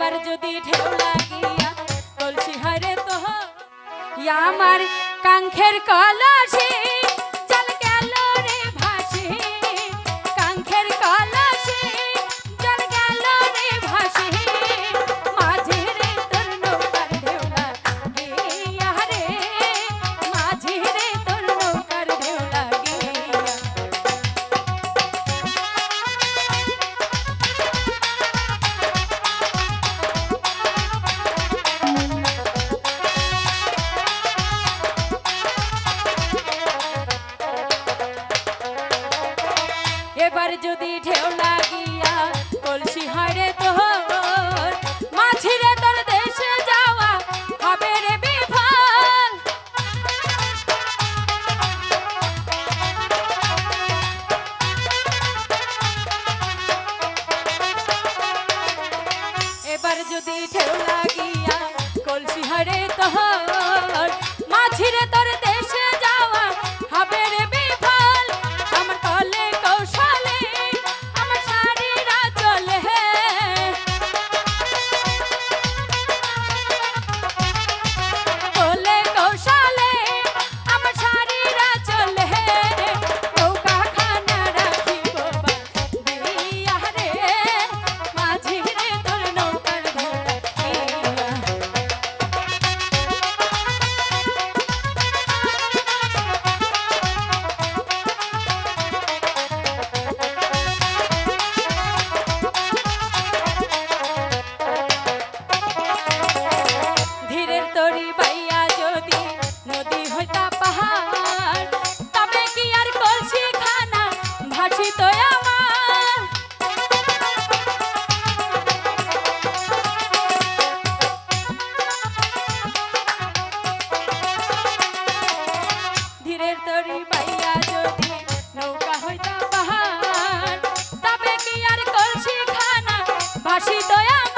এবার যদি ঢেউ লাগিয়া কলসি হারে তো আমার কাঙ্ক্ষের কলসি জল গেল রে ভাসি, কাঙ্ক্ষের কলসি জল গেল রে ভাসি, মাঝে রে তোর নৌকার ঢেউ লাগিয়া রে, মাঝে রে তোর নৌকার ঢেউ লাগিয়া। এবার যদি ঢেউ লাগিয়া কলসি হারে তোর, মাঝিরে তোর দেশে যাওয়া হবে রে বিফল। এবার যদি ঢেউ লাগিয়া কলসি হারে তোর, মাঝিরে তোর দেশে যাওয়া হবে রে বিফল। আমার কলে কৌশলে আমার শাড়িরা চলে, কলে কৌশলে আমার শাড়িরা চলে, নৌকা খানা রাখিব বাঁধিয়া রে, মাঝি রে তোর নৌকার ঢেউ লাগিয়া। ধীরের তরি বাইয়া যদি নদী হইতা পাহাড়, তবে কি আর কলসি খানা ভাসিত আমার। ধীরের তরি বাইয়া যদি নৌকা হইতা পাহাড়, তবে কি আর কলসি খানা ভাসিত আমার।